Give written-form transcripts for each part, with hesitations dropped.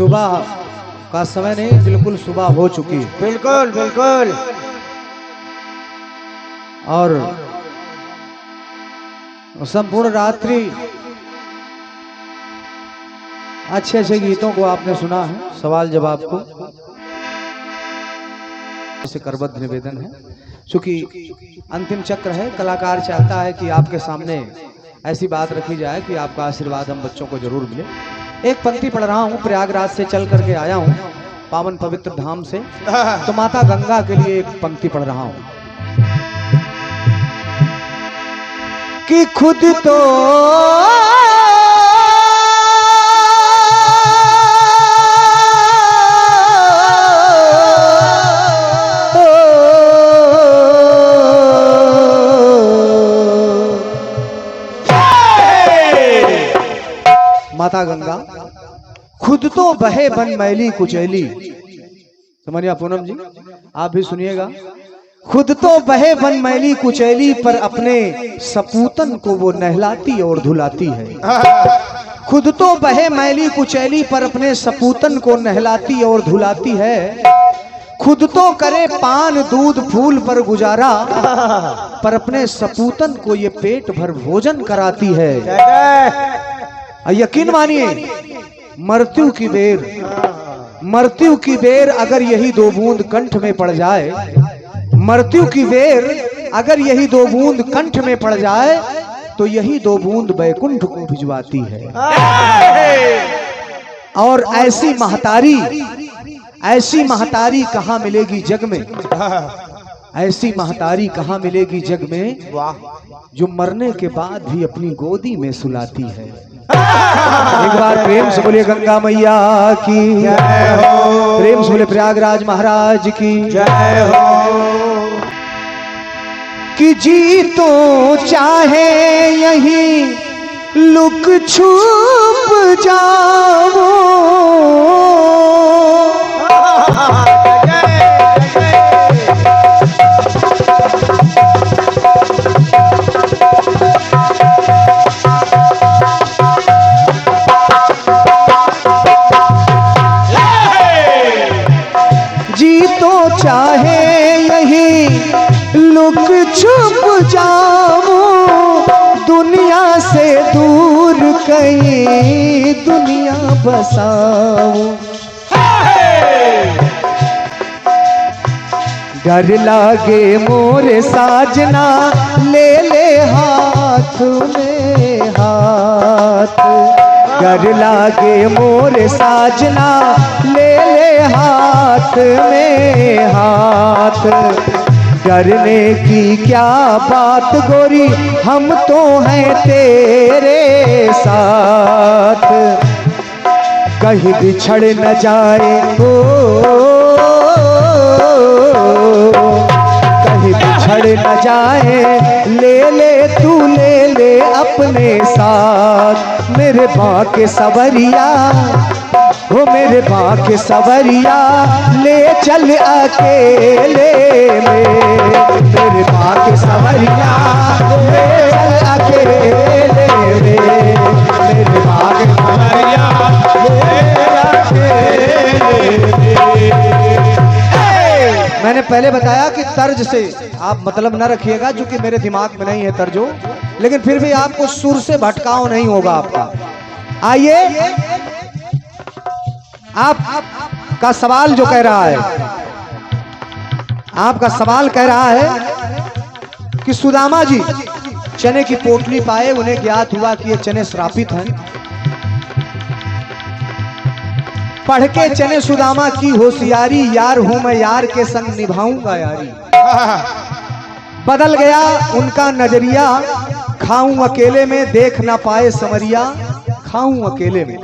सुबह का समय नहीं, बिल्कुल सुबह हो चुकी है। बिल्कुल बिल्कुल। और संपूर्ण रात्रि अच्छे अच्छे गीतों को आपने सुना है, सवाल जवाब को इसे करबद्ध निवेदन है। चूंकि अंतिम चक्र है, कलाकार चाहता है कि आपके सामने ऐसी बात रखी जाए कि आपका आशीर्वाद हम बच्चों को जरूर मिले। एक पंक्ति पढ़ रहा हूँ, प्रयागराज से चल करके आया हूँ, पावन पवित्र धाम से, तो माता गंगा के लिए एक पंक्ति पढ़ रहा हूँ कि खुद तो माता गंगा खुद तो बहे बन मैली कुचैली। समझिए पूनम जी, आप भी सुनिएगा। खुद तो बहे बन मैली कुचैली, पर अपने सपूतन को वो नहलाती और धुलाती है। खुद तो बहे मैली कुचैली, पर अपने सपूतन को नहलाती और धुलाती है। खुद तो करे पान दूध फूल पर गुजारा, पर अपने सपूतन को ये पेट भर भोजन कराती है। यकीन मानिए, मृत्यु की बेर अगर यही दो बूंद कंठ में पड़ जाए, मृत्यु की बेर अगर यही दो बूंद कंठ में पड़ जाए, तो यही दो बूंद बैकुंठ को भिजवाती है। और ऐसी महतारी कहाँ मिलेगी जग में? ऐसी महतारी कहाँ मिलेगी जग में, जो मरने के बाद भी अपनी गोदी में सुलाती है। एक बार प्रेम से बोले गंगा मैया की जय हो, प्रेम से बोले प्रयागराज महाराज की जय हो। कि जी तो चाहे यहीं लुक छुप जाओ, चाहे यही लुक छुप जाओ, दुनिया से दूर कहीं दुनिया बसाओ। डर लागे मोरे साजना, ले ले हाथ में हाथ। डर लागे मोरे साजना, ले ले हाथ में हाथ। डरने की क्या बात गोरी, हम तो हैं तेरे साथ। कहीं बिछड़ न जाए हो, कहीं बिछड़ न जाए, ले ले तू ले ले अपने साथ। मेरे बाँ के सवरिया हो, मेरे बाँ के सवरिया, ले चल अकेले में। मेरे बाँ के सवरिया, ले चल अकेले में। मेरे बाँ के सवरिया, ले अकेले में। मैंने पहले बताया कि तर्ज से आप मतलब न रखिएगा, क्योंकि मेरे दिमाग में नहीं है तर्जो, लेकिन फिर भी आपको सुर से भटकाव नहीं होगा आपका। आइए, आप का सवाल जो कह रहा है, आपका सवाल कह रहा है कि सुदामा जी चने की पोटली पाए, उन्हें ज्ञात हुआ कि ये चने श्रापित हैं। पढ़ के चने सुदामा की होशियारी, यार हूं मैं यार के संग निभाऊंगा यारी। बदल गया उनका नजरिया, खाऊं अकेले में देख ना पाए समरिया, खाऊं अकेले में।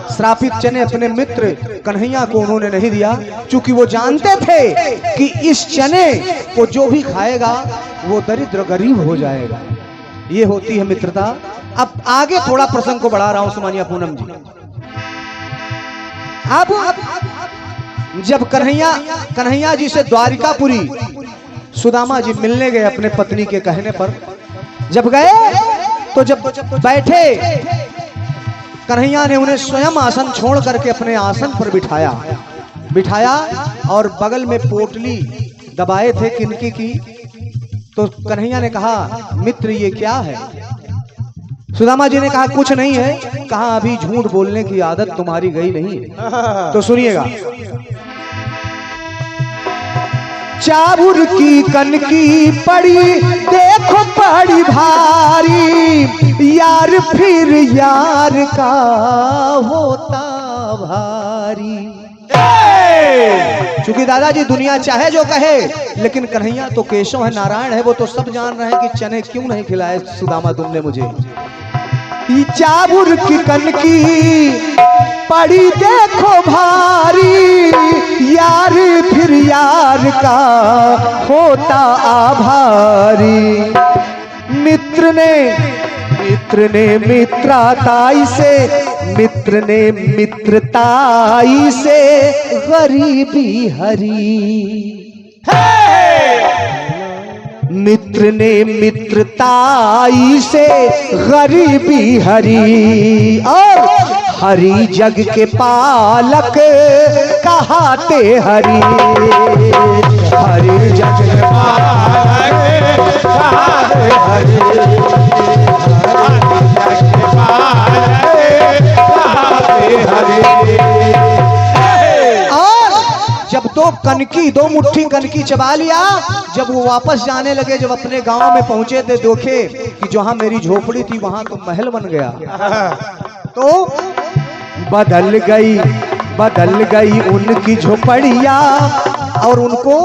श्रापित चने अपने मित्र कन्हैया को उन्होंने नहीं दिया, क्योंकि वो जानते थे कि इस चने को जो भी खाएगा वो दरिद्र गरीब हो जाएगा। ये होती है मित्रता। अब आगे थोड़ा प्रसंग को बढ़ा रहा हूं, सुमानिया पूनम जी। अब जब कन्हैया जी से द्वारिकापुरी सुदामा जी मिलने गए अपने पत्नी के कहने पर, जब गए तो जब बैठे कन्हैया ने उन्हें स्वयं आसन छोड़ करके अपने आसन पर बिठाया और बगल में पोटली दबाए थे किनकी की। तो कन्हैया ने कहा, मित्र ये क्या है? सुदामा जी ने कहा, कुछ नहीं है। कहा, अभी झूठ बोलने की आदत तुम्हारी गई नहीं है। तो सुनिएगा, चाबुर की कनकी पड़ी देखो पड़ी भारी, यार फिर यार का होता भारी। चूंकि दादाजी दुनिया चाहे जो कहे, लेकिन कन्हैया तो केशव है, नारायण है, वो तो सब जान रहे हैं कि चने क्यों नहीं खिलाए सुदामा तुमने मुझे। चाबुर की कनकी पड़ी देखो भारी, यार फिर यार का होता आभारी। मित्र ने मित्रताई से, मित्र ने मित्रताई से गरीबी हरी। मित्र ने मित्रताई से गरीबी हरी, और हरी जग के पालक कहाते हरी। हरी जग के पालक कहाते हरी। जब दो मुट्ठी कनकी चबा लिया, जब वो वापस जाने लगे, जब अपने गांव में पहुंचे थे, देखे कि जहां मेरी झोपड़ी थी वहां तो महल बन गया। तो बदल गई उनकी झोपड़िया, और उनको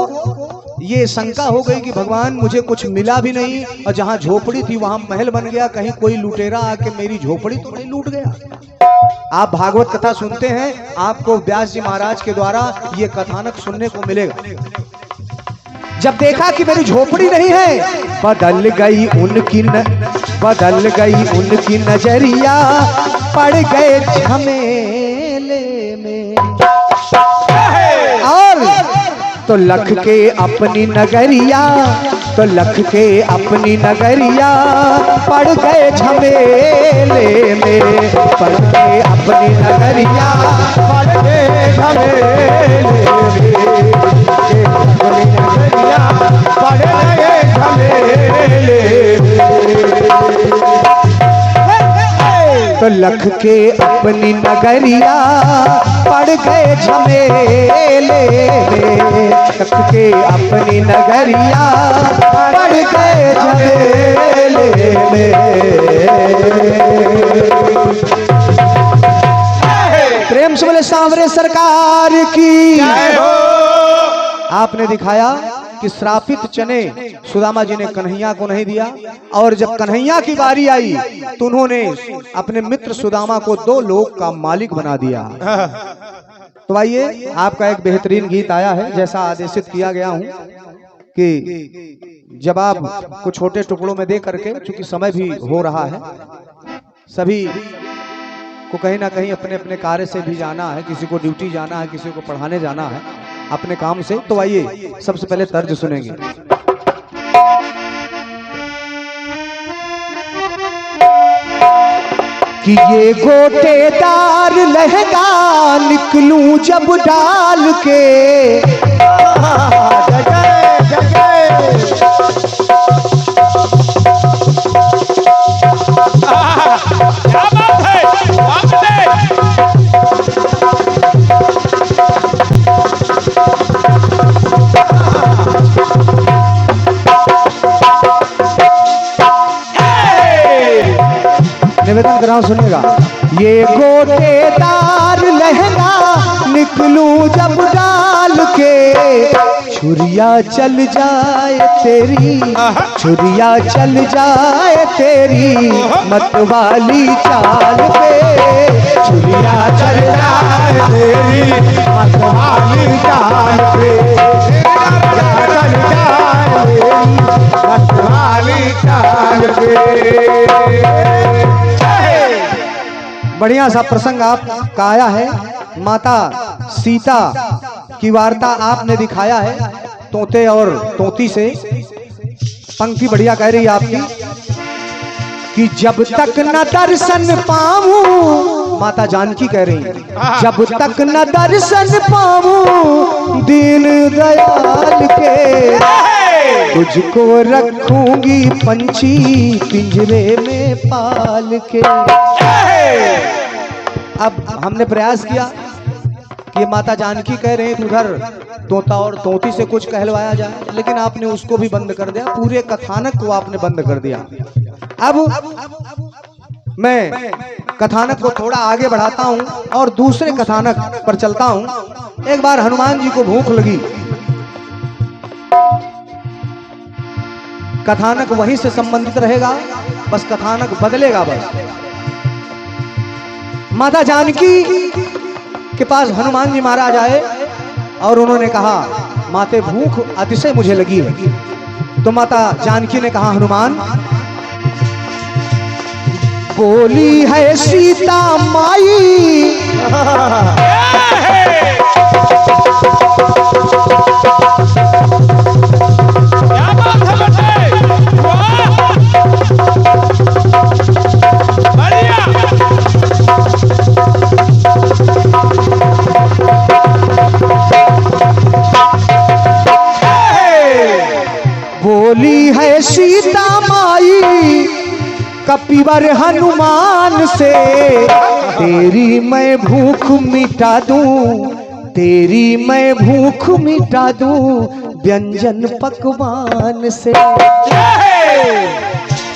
ये शंका हो गई कि भगवान मुझे कुछ मिला भी नहीं, और जहां झोपड़ी थी वहां महल बन गया, कहीं कोई लुटेरा आके मेरी झोपड़ी तो नहीं लूट गया। आप भागवत कथा सुनते हैं, आपको व्यास जी महाराज के द्वारा ये कथानक सुनने को मिलेगा। जब देखा कि मेरी झोपड़ी नहीं है, बदल गई उनकी नजरिया, पड़ गए झमेले में। और तो लख के अपनी नगरिया, पड़ गए झमेले में। पड़ गए अपनी नगरिया, पड़ गए झमेले में। अपनी नगरिया पड़ गए झमेले में। तो लख के अपनी नगरिया पड़ गए झमेले में। लख के अपनी नगरिया पड़ गए झमेले में। प्रेम से बोले सांवरे सरकार की। आपने दिखाया कि श्रापित चने सुदामा जी ने कन्हैया को नहीं दिया, और जब कन्हैया की बारी आई तो उन्होंने अपने मित्र सुदामा को 2 लोक का मालिक बना दिया। तो आइए, आपका एक बेहतरीन गीत आया है, जैसा आदेशित किया गया हूं कि जब आप को छोटे टुकड़ों में दे करके, चूंकि समय भी हो रहा है, सभी को कहीं ना कहीं अपने अपने कार्य से भी जाना है, किसी को ड्यूटी जाना है, किसी को पढ़ाने जाना है अपने काम से। तो आइए सबसे पहले तर्ज सुनेंगे। कि ये गोटेदार लहंगा निकलूं जब डाल के, निवेदन कर रहा हूं, सुनिएगा। ये गोटेदार लहंगा निकलूं जब डाल के, छुरिया चल जाए तेरी, छुरिया चल जाए तेरी मतवाली चाल पे। छुरिया चल जाए तेरी मतवाली चाल पे। चल जाए तेरी मतवाली चाल पे। बढ़िया सा प्रसंग आपका आया है। माता सीता की वार्ता आपने दिखाया है, तोते और तोती से। पंक्ति बढ़िया कह रही है आपकी कि जब तक न दर्शन पाऊं माता जानकी कह रही हैं, जब तक न दर्शन पाऊं दीन दयाल के, तुझको रखूंगी पंछी पिंजरे में पाल के। अब हमने प्रयास किया कि ये माता जानकी कह रहे हैं उधर तोता और तोती से कुछ कहलवाया जाए, लेकिन आपने उसको भी बंद कर दिया, पूरे कथानक को आपने बंद कर दिया। अब मैं कथानक को थोड़ा आगे बढ़ाता हूं और दूसरे कथानक पर चलता हूं। एक बार हनुमान जी को भूख लगी, कथानक वहीं से संबंधित रहेगा, बस कथानक बदलेगा बस। माता जानकी के पास हनुमान जी महाराज आए और उन्होंने कहा, माते भूख अतिशय मुझे लगी है। तो माता जानकी ने कहा, हनुमान, बोली है सीता माई बोली है सीता माई कपिवर हनुमान से, तेरी मैं भूख मिटा दूं, तेरी मैं भूख मिटा दूं व्यंजन पकवान से,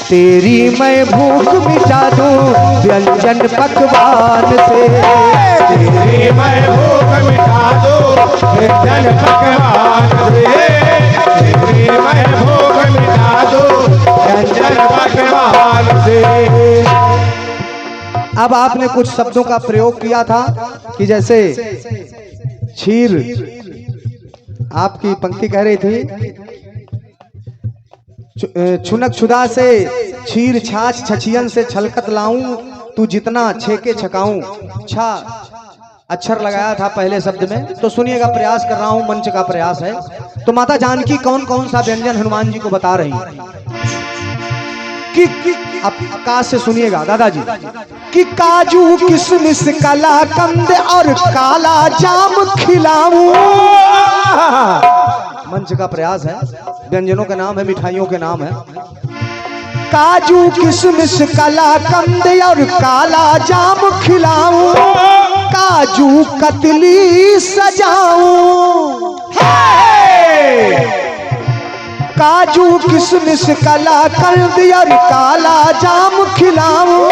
तेरी मैं भूख मिटा दूं व्यंजन पकवान से, तेरी मैं भूख मिटा दूं व्यंजन पकवान से, तेरी मैं भूख मिटा दूं व्यंजन पकवान से। अब आपने कुछ शब्दों का प्रयोग किया था कि जैसे क्षीर, आपकी पंक्ति कह रही थी, छुनक छुदा से क्षीर छाछ छछियन से छलकत लाऊं, तू जितना छेके छकाऊं। छा अक्षर लगाया था पहले शब्द में, तो सुनिएगा, प्रयास कर रहा हूं, मंच का प्रयास है। तो माता जानकी कौन कौन सा व्यंजन हनुमान जी को बता रही हैं कि अब का से सुनिएगा दादाजी, कि काजू किशमिश कलाकंद और काला जाम खिलाऊं। मंच का प्रयास है, व्यंजनों के नाम है, मिठाइयों के नाम है। काजू किशमिश कलाकंद और काला जाम खिलाऊं, काजू कतली सजाऊं, काजू किशमिश कलाकंद और काला जाम खिलाऊं,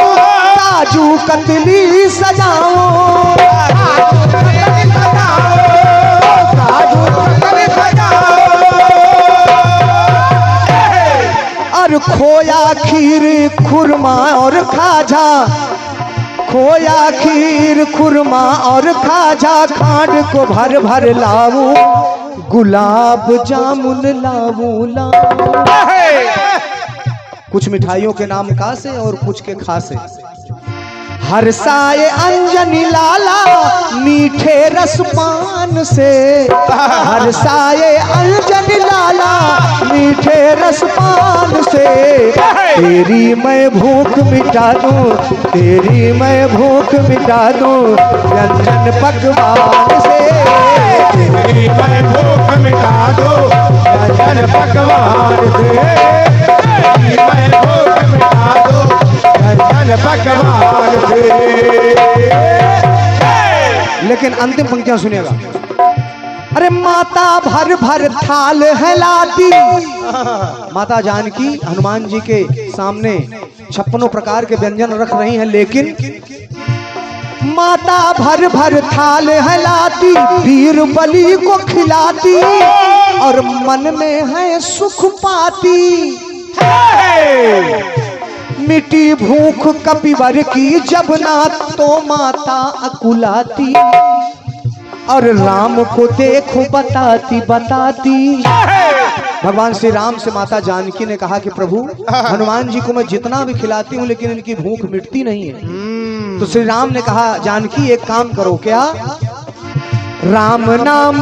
काजू कतली सजाऊं, काजू कतली सजाऊं, और खोया खीर खुरमा और खाजा, खोया खीर खुरमा और खाजा खांड को भर भर लाऊं, गुलाब जामुन लाऊं लाऊं। कुछ मिठाइयों के नाम का से और कुछ के खासे। हर्षाए अंजनी लाला मीठे रसपान से, हर्षाए अंजनी लाला मीठे रसपान से, तेरी मैं भूख मिटा दूं, तेरी मैं भूख मिटा दूं व्यंजन पकवान से, तेरी मैं भूख मिटा दूं व्यंजन पकवान से, तेरी मैं भूख मिटा दूं व्यंजन पकवान से। लेकिन अंतिम पंक्तियां सुनिएगा। अरे माता भर भर थाल है लाती, माता जानकी हनुमान जी के सामने 56 प्रकार के व्यंजन रख रही हैं, लेकिन माता भर भर थाल है लाती, वीर बलि को खिलाती और मन में है सुख पाती। मिटी भूख कपिवर की जब ना तो माता अकुलाती, और राम को देखो बताती बताती। भगवान श्री राम से माता जानकी ने कहा कि प्रभु, हनुमान जी को मैं जितना भी खिलाती हूँ लेकिन इनकी भूख मिटती नहीं है। तो श्री राम ने कहा, जानकी एक काम करो, क्या? राम नाम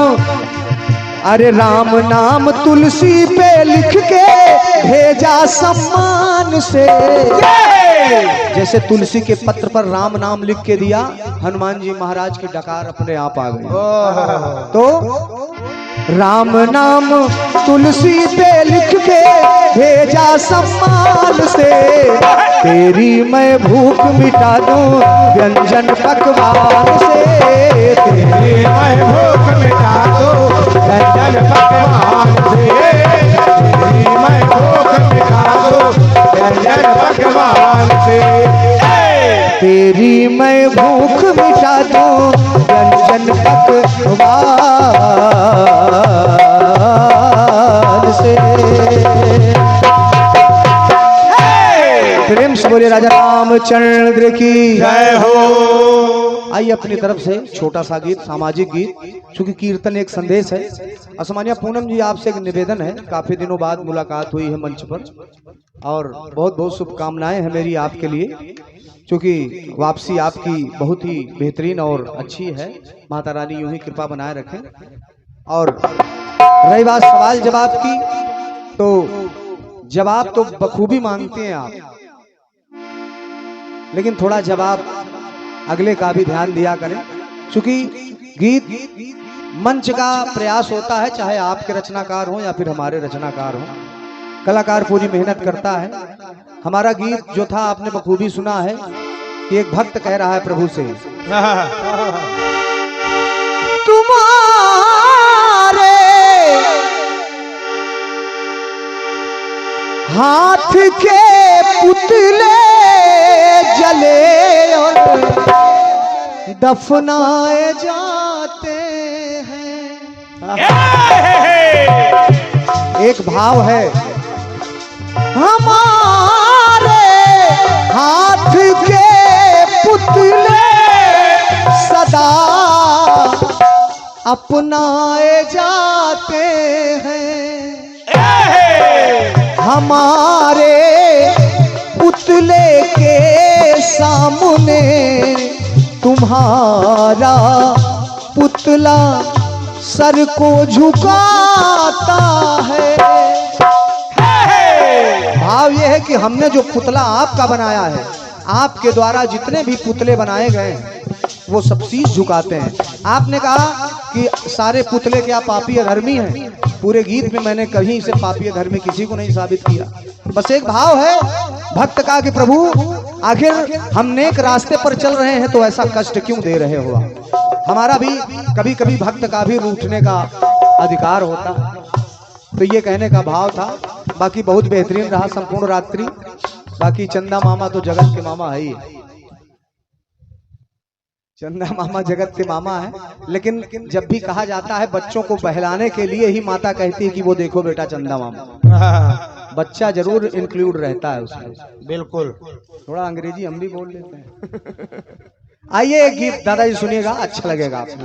अरे राम नाम तुलसी पे लिख के भेजा सम्मान से। जैसे तुलसी के पत्र पर राम नाम लिख के दिया, हनुमान जी महाराज की डकार अपने आप आ गई। तो राम नाम तुलसी पे लिख के भेजा सम्मान से, तेरी मैं भूख मिटा दूं व्यंजन पकवान से। तेरी मैं भूख मिटा दूं व्यंजन पकवान से। तेरी मैं भूख मिटा दूं व्यंजन पकवान से। तेरी मैं भूख मिटा दूं व्यंजन पकवान से। प्रेम से बोले राजा रामचंद्र की जय हो। आइए अपनी तरफ से छोटा सा गीत, सामाजिक गीत, क्योंकि कीर्तन एक संदेश है। असमान्य पूनम जी, आपसे एक निवेदन है, काफी दिनों बाद मुलाकात हुई है मंच पर, और बहुत बहुत शुभकामनाएं हैं मेरी आपके लिए, क्योंकि वापसी आपकी बहुत ही बेहतरीन और अच्छी है। माता रानी यूं ही कृपा बनाए रखें। और रही बात सवाल जवाब की, तो जवाब तो बखूबी मांगते हैं आप, लेकिन थोड़ा जवाब अगले का भी ध्यान दिया करें, क्योंकि गीत मंच का प्रयास होता है, चाहे आपके रचनाकार हो या फिर हमारे रचनाकार हो। कलाकार पूरी मेहनत करता है। हमारा गीत जो था आपने बखूबी सुना है कि एक भक्त कह रहा है प्रभु से, तुम्हारे हाथ के पुतले जले और दफनाए जाते हैं। एक भाव है, हमारे हाथ के पुतले सदा अपनाए जाते हैं। हमारे पुतले के सामने तुम्हारा पुतला सर को झुकाता है। भाव यह है कि हमने जो पुतला आपका बनाया है, आपके द्वारा जितने भी पुतले बनाए गए हैं वो सब शीश झुकाते हैं। आपने कहा कि सारे पुतले क्या पापी अधर्मी हैं, पूरे गीत में मैंने कहीं से पापी अधर्मी किसी को नहीं साबित किया। बस एक भाव है भक्त का कि प्रभु आखिर हम नेक रास्ते पर चल रहे हैं तो ऐसा कष्ट क्यों दे रहे हो आप। हमारा भी कभी कभी भक्त का भी रूठने का अधिकार होता, तो ये कहने का भाव था। बाकी बहुत बेहतरीन रहा संपूर्ण रात्रि। बाकी चंदा मामा तो जगत के मामा है ही, चंदा मामा जगत के मामा है, लेकिन जब भी कहा जाता है बच्चों को बहलाने के लिए ही माता कहती है कि वो देखो बेटा चंदा मामा, बच्चा जरूर इंक्लूड रहता है उसमें। बिल्कुल, थोड़ा अंग्रेजी हम भी बोल लेते हैं। आइए एक गीत दादाजी सुनिएगा, अच्छा लगेगा आपको।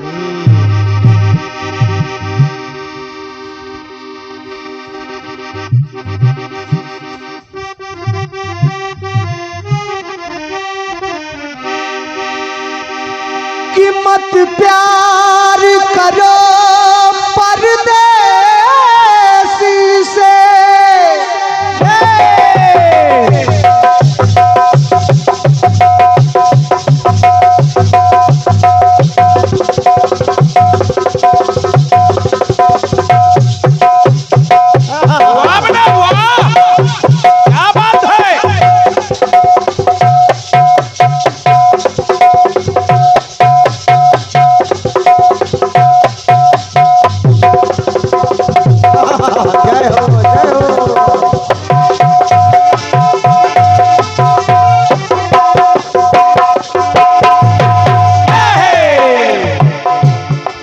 कि मत प्यार करो परदेसी से,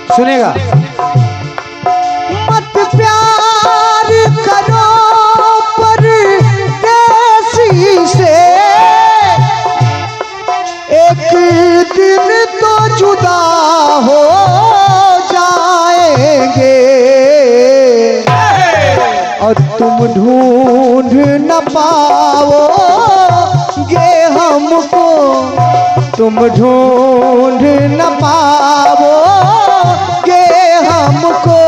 सुनेगा। मत प्यार करो परदेसी से, एक दिन तो जुदा हो जाएंगे और तुम ढूंढ न पाओगे हमको, तुम ढूंढ न पाओगे हमको,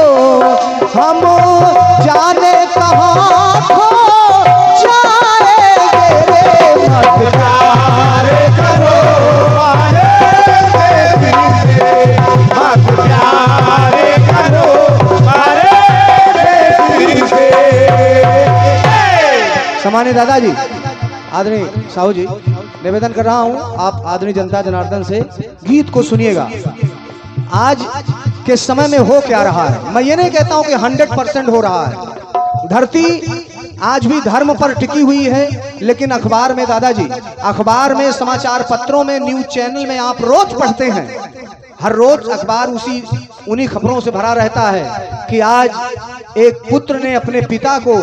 माने दादाजी, आदरणीय साहू जी, निवेदन कर रहा हूं आप आदरणीय जनता जनार्दन से गीत को सुनिएगा। आज के समय में हो क्या रहा है, मैं ये नहीं कहता हूं कि 100% हो रहा है। धरती आज भी धर्म पर टिकी हुई है, लेकिन अखबार में दादाजी, अखबार में, समाचार पत्रों में, न्यूज चैनल में आप रोज पढ़ते हैं, हर रोज अखबार उन्हीं खबरों से भरा रहता है कि आज एक पुत्र ने अपने पिता को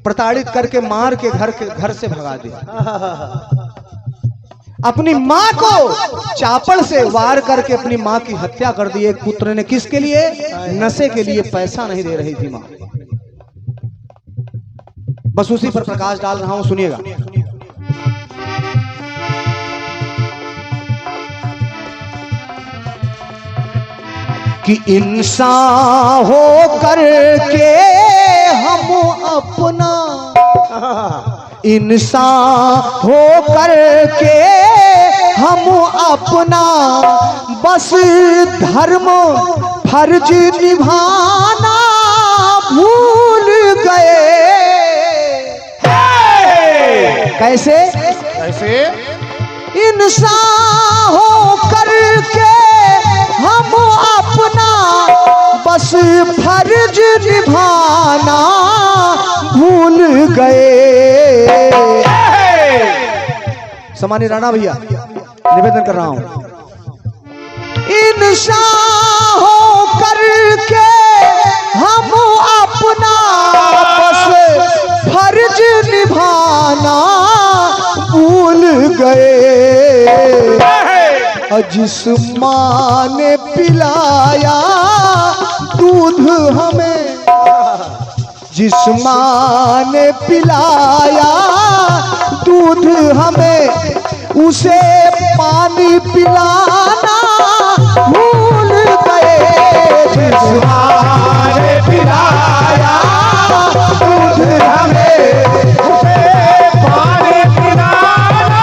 प्रताड़ित करके मार के घर से भगा दिया। अपनी मां को चापड़ से वार करके अपनी मां की हत्या कर दी एक पुत्र ने। किसके लिए? नशे के लिए। पैसा नहीं दे रही थी मां। बस उसी पर प्रकाश डाल रहा हूं, सुनिएगा। कि इंसान हो करके हम अपना, इंसान हो करके हम अपना बस धर्म फर्ज निभाना भूल गए। कैसे? कैसे? इंसान हो करके हम अपना बस फर्ज निभाना भूल गए। सम्मानित राणा भैया, निवेदन कर रहा हूं, इंसान हो करके हम अपना बस फर्ज निभाना भूल गए। जिस मां ने पिलाया दूध हमें, जिस मां ने पिलाया दूध हमें, उसे पानी पिलाना भूल गए। जिस मां ने पिलाया दूध हमें, उसे पानी पिलाना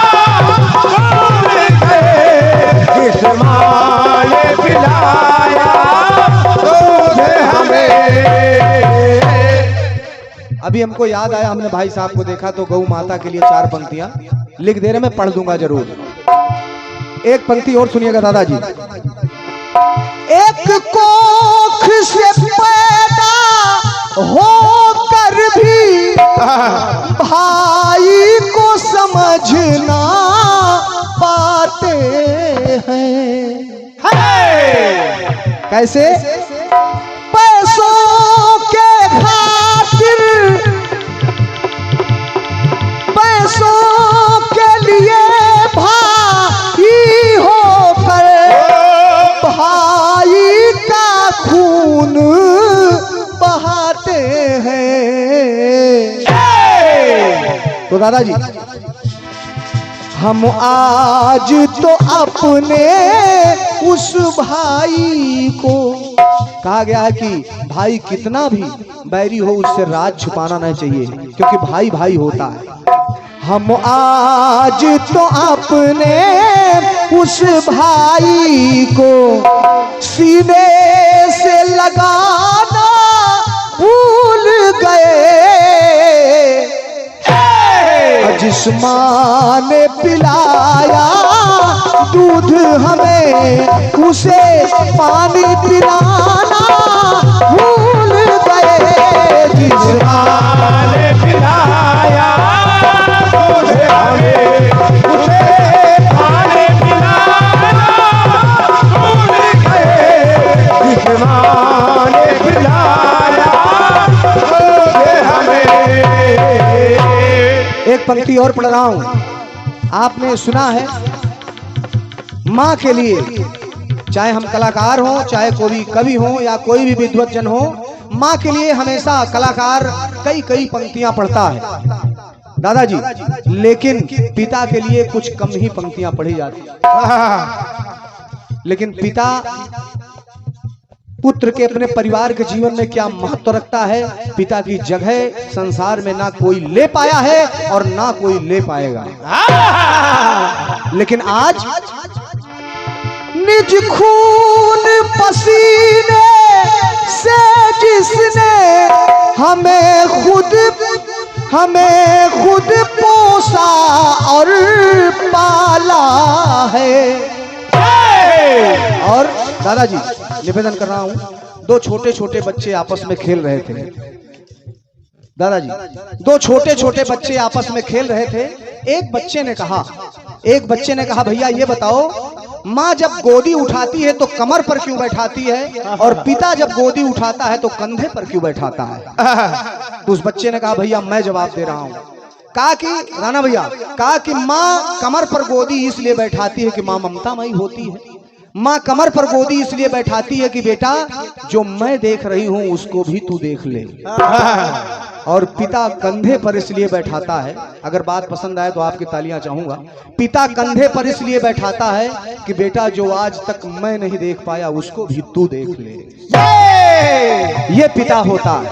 भूल गए। जिस मां ने पिलाया दूध हमें। अभी हमको याद आया, हमने भाई साहब को देखा तो गौ माता के लिए 4 पंक्तियां लिख दे रहे, मैं पढ़ दूंगा जरूर। एक पंक्ति और सुनिएगा दादाजी। एक कोख से पैदा होकर भी भाई को समझना पाते हैं। कैसे? पैसों के खातिर, पैसों के लिए भाई होकर भाई का खून बहाते हैं। तो दादाजी, हम आज तो अपने उस भाई को, कहा गया है कि भाई कितना भी बैरी हो उससे राज छुपाना नहीं चाहिए, क्योंकि भाई भाई होता है। हम आज तो अपने उस भाई को सीने से लगाना भूल गए। जिस मां ने पिलाया दूध हमें, उसे पानी पिलाना भूल गए। जिस मां ने पिलाया दूध हमें, उसे पानी पिलाना भूल गए। जिस मां ने पिलाया दूध हमें। एक पंक्ति और पढ़ रहा हूं। आपने सुना है, माँ के लिए, चाहे हम कलाकार हों, चाहे कोई कवि हो या कोई भी विद्वज्जन हो, माँ के लिए हमेशा कलाकार कई कई पंक्तियां पढ़ता है दादाजी, लेकिन पिता के लिए कुछ कम ही पंक्तियां पढ़ी जाती। लेकिन पिता पुत्र के अपने परिवार के जीवन में क्या महत्व रखता है, पिता की जगह संसार में ना कोई ले पाया है और ना कोई ले पाएगा। लेकिन आज निज खून पसीने से जिसने हमें खुद हमें खुद पोसा और पाला है। और दादाजी निवेदन कर रहा हूं, दो छोटे छोटे बच्चे आपस में खेल रहे थे। दादाजी, दो छोटे छोटे बच्चे आपस में खेल रहे थे। एक बच्चे ने कहा भैया ये बताओ, माँ जब गोदी उठाती है तो कमर पर क्यों बैठाती है, और पिता जब गोदी उठाता है तो कंधे पर क्यों बैठाता है? तो उस बच्चे ने कहा भैया मैं जवाब दे रहा हूं। कहा कि राणा भैया, कहा कि माँ कमर पर गोदी इसलिए बैठाती है कि माँ ममतामयी होती है। माँ कमर पर गोदी इसलिए बैठाती है कि बेटा जो मैं देख रही हूं उसको भी तू देख ले। और पिता कंधे पर इसलिए बैठाता है, अगर बात पसंद आए तो आपकी तालियां चाहूंगा। पिता कंधे पर इसलिए बैठाता है कि बेटा जो आज तक मैं नहीं देख पाया उसको भी तू देख ले। ये पिता होता है।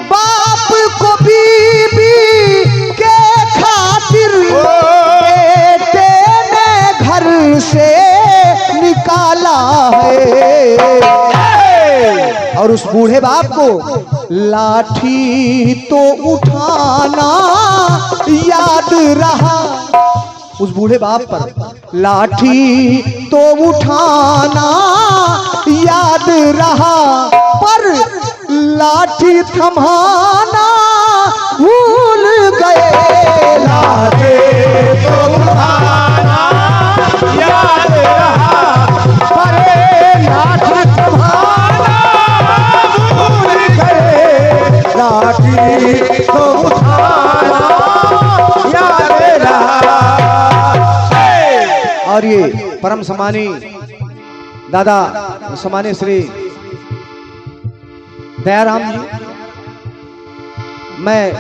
बाप को बीबी के खातिर बेटे ने घर से निकाला है। और उस बूढ़े बाप को लाठी तो उठाना याद रहा। उस बूढ़े बाप पर लाठी तो उठाना याद रहा, पर लाठी थमाना भूल गए। लाठी तो उठाना याद रहा, पर लाठी थमाना भूल गए। लाठी तो उठाना याद रहा। और ये परम सम्मानी दादा सम्मानी श्री दयाराम जी, मैं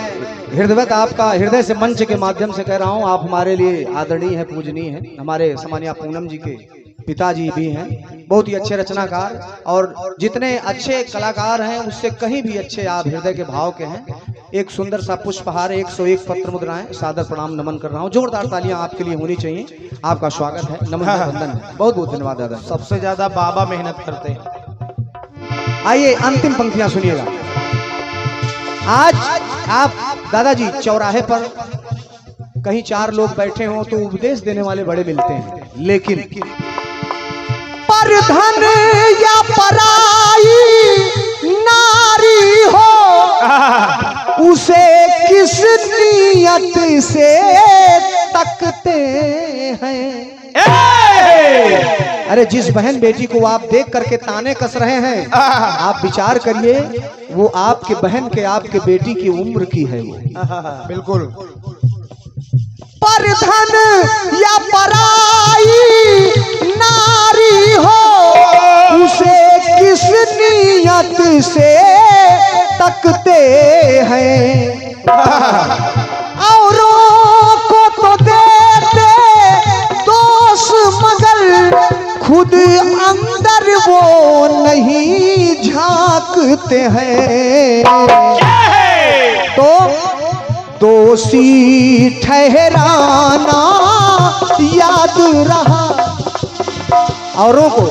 हृदयवत आपका हृदय से मंच के माध्यम से कह रहा हूं, आप हमारे लिए आदरणीय है, पूजनीय है। हमारे सम्मानिया पूनम जी के पिताजी भी हैं, बहुत ही अच्छे रचनाकार, और जितने अच्छे कलाकार हैं उससे कहीं भी अच्छे आप हृदय के भाव के हैं। एक सुंदर सा पुष्पहार, 101 पत्र मुद्राएं, सादर प्रणाम नमन कर रहा हूं। जोरदार तालियां आपके लिए होनी चाहिए। आपका स्वागत है, नमन है, वंदन है। बहुत बहुत धन्यवाद दादा। सबसे ज्यादा बाबा मेहनत करते हैं। आइए अंतिम पंक्तियां सुनिएगा। आज आप दादाजी चौराहे पर कहीं चार लोग बैठे हों तो उपदेश देने वाले बड़े मिलते हैं, लेकिन पर धन या पराई नारी हो उसे किस नियत से तकते हैं। अरे जिस बहन बेटी को आप देख करके ताने कस रहे हैं, आप विचार करिए वो आपके बहन के आपके बेटी की उम्र की है वो। बिल्कुल। पर धन या पराई नारी हो उसे किस नियत से तकते हैं। औरों को तो देते दोष मगर खुद अंदर वो नहीं झांकते हैं। तो दोषी ठहराना याद रहा, औरों को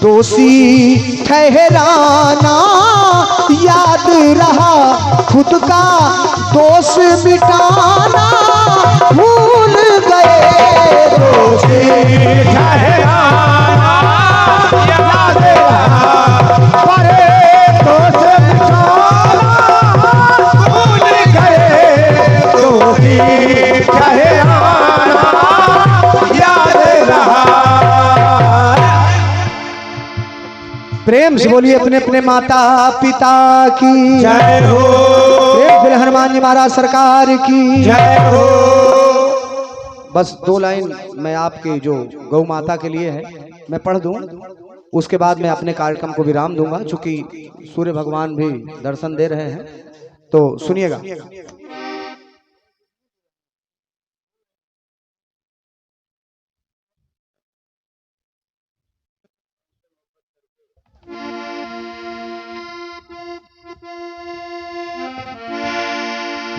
दोषी ठहराना याद रहा, खुद का दोष मिटाना भूल गए। दोषी ठहराना याद रहा, पर दोष मिटाना भूल गए। दोषी ठहराना याद रहा। प्रेम से बोलिए अपने अपने माता पिता की जय हो। प्रेम से हनुमान जी महाराज सरकार की जय हो। बस दो लाइन मैं आपके जो गौ माता के लिए है मैं पढ़ दूं, उसके बाद मैं अपने कार्यक्रम को विराम दूंगा, चूंकि सूर्य भगवान भी दर्शन दे रहे हैं। तो सुनिएगा।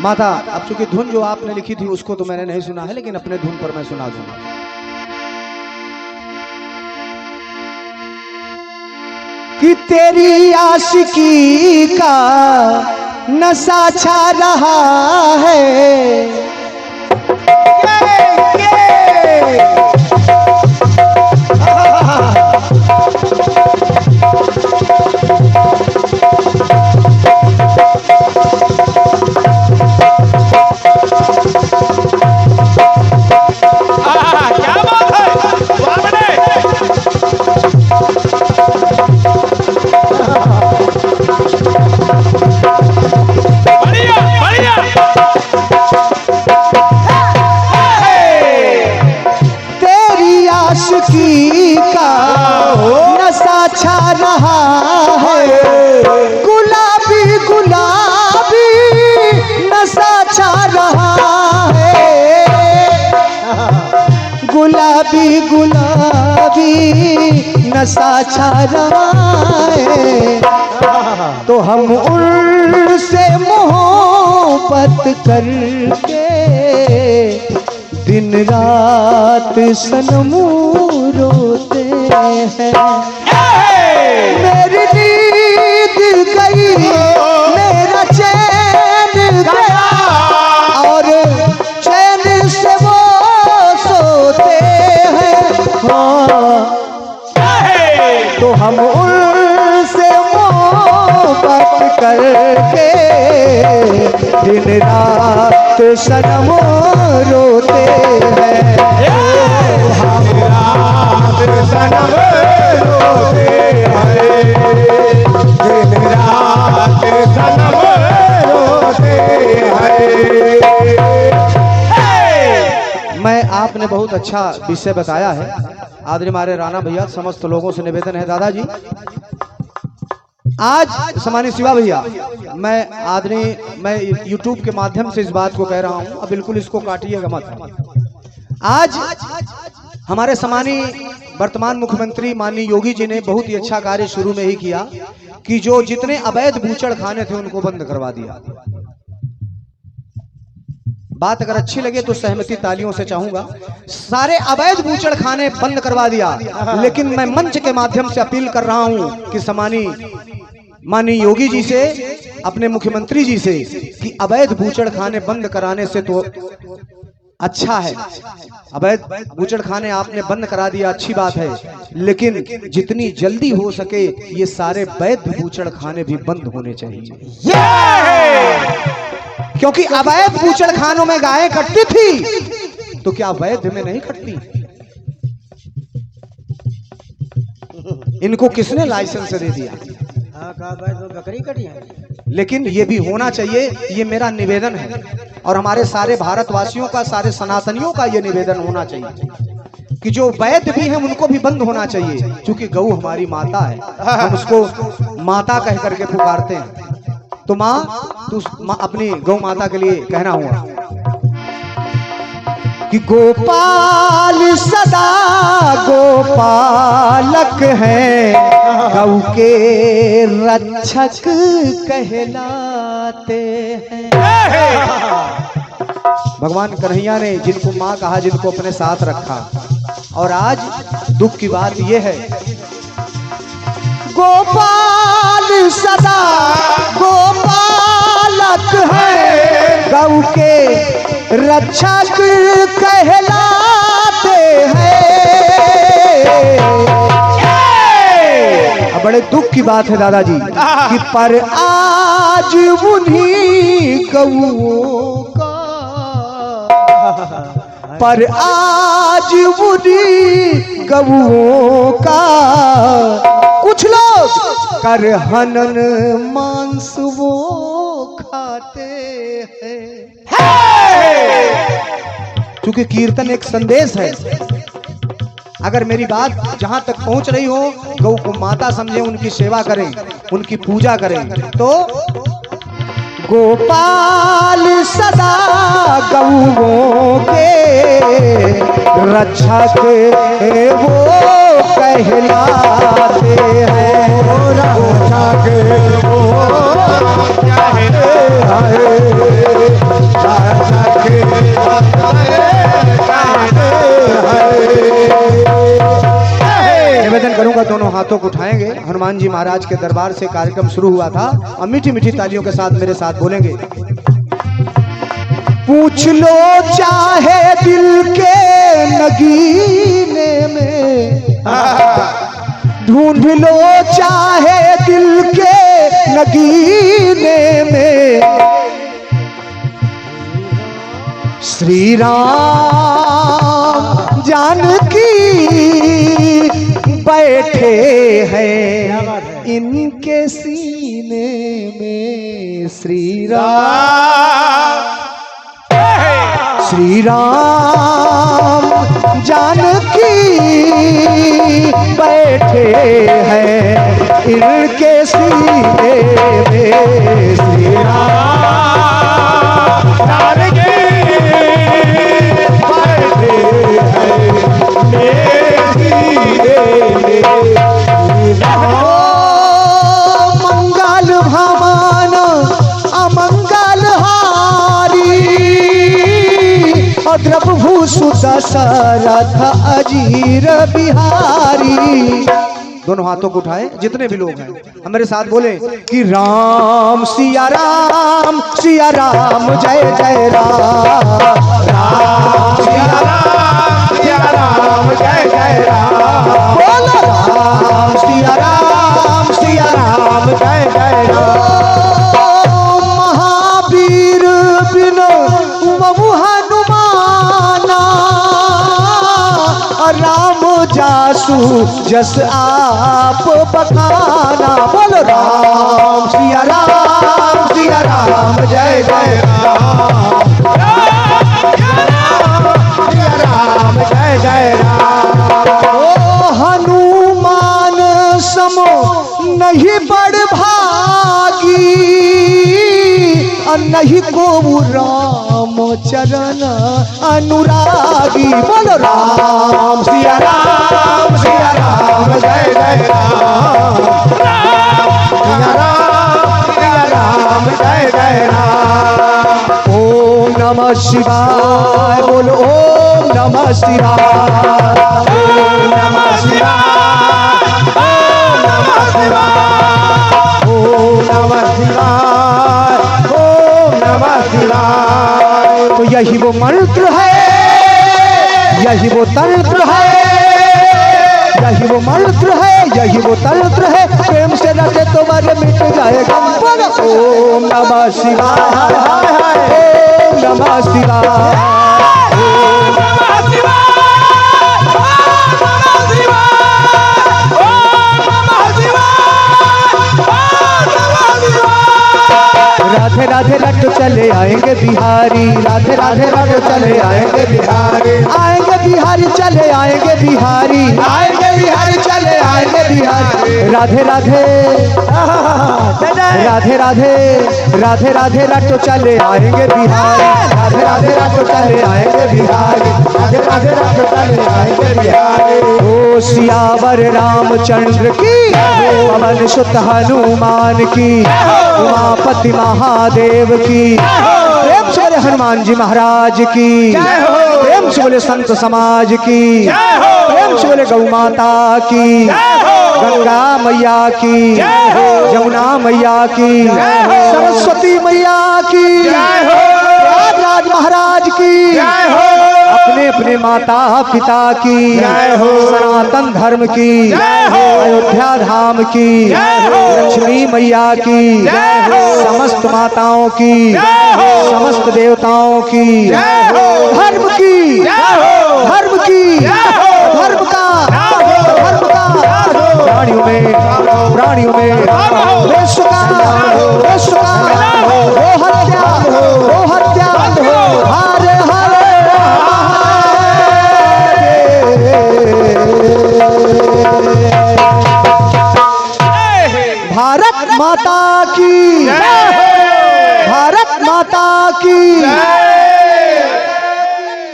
माता, अब चूंकि धुन जो आपने लिखी थी उसको तो मैंने नहीं सुना है, लेकिन अपने धुन पर मैं सुना दूंगा। कि तेरी आशिकी का नशा छा रहा है। आशिकी का नशा छा रहा है। गुलाबी गुलाबी नशा छा रहा है। गुलाबी गुलाबी नशा छा रहा है। तो हम उनसे मोहब्बत करके दिन रात सनम रोते हैं। मेरी नींद गई, मेरा चैन गया, और चैन से वो सोते हैं। हाँ, तो हम उनसे मोहब्बत करके दिन रात सनम रोते हैं। हम रात सनम रोते हैं, दिन रात सनम रोते हैं। मैं आपने बहुत अच्छा विषय बताया है। आदरणीय हमारे राणा भैया, समस्त लोगों से निवेदन है दादाजी, आज सम्मानित शिवा भैया, मैं YouTube के माध्यम से इस बात को कह रहा हूं, अब बिल्कुल इसको काटिएगा मत। आज हमारे सम्मानीय वर्तमान मुख्यमंत्री माननीय योगी जी ने बहुत ही अच्छा कार्य शुरू में ही किया कि जो जितने अवैध बूचड़ खाने थे उनको बंद करवा दिया। बात अगर अच्छी लगे तो सहमति तालियों से चाहूंगा। सारे अवैध बूचड़ खाने बंद करवा दिया, लेकिन मैं मंच के माध्यम से अपील कर रहा हूं कि सम्मानीय माननीय योगी जी से, अपने मुख्यमंत्री जी से, कि अवैध बूचड़ खाने बंद कराने से तो अच्छा है, अवैध बूचड़ खाने आपने बंद करा दिया, अच्छी बात है, लेकिन जितनी जल्दी हो सके ये सारे वैध बूचड़ खाने भी बंद होने चाहिए। क्योंकि अवैध बूचड़ खानों में गायें कटती थी, तो क्या वैध में नहीं कटती? इनको किसने लाइसेंस दे दिया? बकरी कटी है। लेकिन ये भी होना चाहिए, ये मेरा निवेदन है, और हमारे सारे भारतवासियों का, सारे सनातनियों का ये निवेदन होना चाहिए कि जो वैध भी हैं उनको भी बंद होना चाहिए। क्योंकि गौ हमारी माता है, हम उसको माता कह करके पुकारते हैं। तो माँ, तू अपनी गौ माता के लिए कहना हुआ कि गोपाल सदा गोपालक है, गौ के रक्षक कहलाते हैं। भगवान कन्हैया ने जिनको माँ कहा, जिनको अपने साथ रखा, और आज दुख की बात यह है, गोपाल सदा गोपालक है, गौ के रक्षक कहलाते हैं। अब बड़े दुख की बात है दादाजी कि पर आज उन्हीं गौओं का, पर आज उन्हीं गौओं का कुछ लोग कर हनन मांस वो खाते हैं। क्योंकि कीर्तन एक संदेश है। अगर मेरी बात जहां तक पहुंच रही हो, गौ को माता समझे, उनकी सेवा करें, उनकी पूजा करें, तो गोपाल सदा गौओं के रक्षक वो कहलाते हैं। रक्षक वो निवेदन करूंगा, दोनों हाथों को उठाएंगे, हनुमान हनुमान जी महाराज के दरबार से कार्यक्रम शुरू हुआ था और मीठी मीठी तालियों के साथ मेरे साथ बोलेंगे। पूछ लो चाहे दिल के नगीने में, ढूंढ लो चाहे दिल के नगीने में, श्री राम जानकी बैठे हैं इनके सीने में। श्री राम जानकी बैठे हैं इनके सीने में। श्री राम जानकी बैठे हैं मेरे सीने में। मंगल भवन अमंगल हारी, द्रवभू सुदशरथ अजीर बिहारी। दोनों हाथों को उठाए जितने भी लोग हैं हम मेरे साथ बोले कि राम सिया राम जय जय राम, राम सिया राम जय जय राम, बोलो राम सिया राम जय जय राम। महावीर बिनो ममु हनुमाना, राम जासु जस आप बखाना, बोलो राम सिया राम जय जय राम, सिया राम जय जय राम। ओ हनुमान समो नहीं बड़ भागी, नहीं को राम चरण अनुरागी, बोलो राम सिया राम जय जय राम, सिया राम जय जय राम। ओम नमः शिवाय, बोलो ओम नमः शिवाय, ओम नमः शिवाय, ओम नमः शिवाय, ओम नमः शिवाय, ओम नमः शिवाय। तो यही वो मंत्र है, यही वो तंत्र है, यही वो मंत्र है, यही वो तंत्र है, प्रेम से रटे तो मर मिट जाएगा। ओम नमः शिवाय, ओम नमः शिवाय, ओम नमः शिवाय, ओम नमः शिवाय, ओम नमः शिवाय। राधे राधे रट चले आएंगे बिहारी, राधे राधे रट चले आएंगे बिहारी, आएंगे बिहारी चले आएंगे बिहारी, आएंगे बिहारी चले आएंगे बिहारी। राधे राधे राधे राधे राधे राधे रट चले आएंगे बिहारी, राधे राधे रट चले आएंगे बिहारी, राधे राधे रट चले आएंगे बिहारी। ओ सियावर रामचंद्र की, पवन सुत हनुमान की, उमापति महादेव की, प्रेम से बोले हनुमान जी महाराज की, प्रेम से बोले संत समाज की, प्रेम से बोले गौ माता की, गंगा मैया की, यमुना मैया की, सरस्वती मैया की, राज महाराज की, अपने अपने माता पिता की, सनातन धर्म की, अयोध्या धाम की, लक्ष्मी मैया की, समस्त माताओं की, समस्त देवताओं की, धर्म की, धर्म की, धर्म का, प्राणियों में विश्व का हो हत्या हरे हरे भारत माता की, भारत माता की।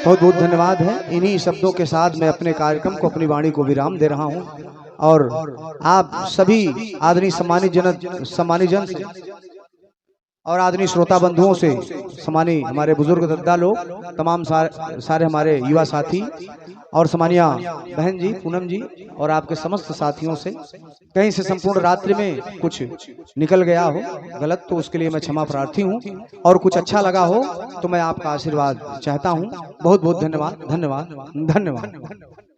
बहुत बहुत धन्यवाद है। इन्हीं शब्दों के साथ मैं अपने कार्यक्रम को, अपनी वाणी को विराम दे रहा हूं और आप सभी आदरणीय सम्मानित जन से और आदरणीय श्रोता बंधुओं से, सम्मानीय हमारे बुजुर्ग दद्दा लोग, तमाम सारे हमारे युवा साथी और सम्मानिया बहन जी, पूनम जी और आपके समस्त साथियों से, कहीं से संपूर्ण रात्रि में कुछ निकल गया हो गलत तो उसके लिए मैं क्षमा प्रार्थी हूँ, और कुछ अच्छा लगा हो तो मैं आपका आशीर्वाद चाहता हूँ। बहुत बहुत धन्यवाद, धन्यवाद, धन्यवाद।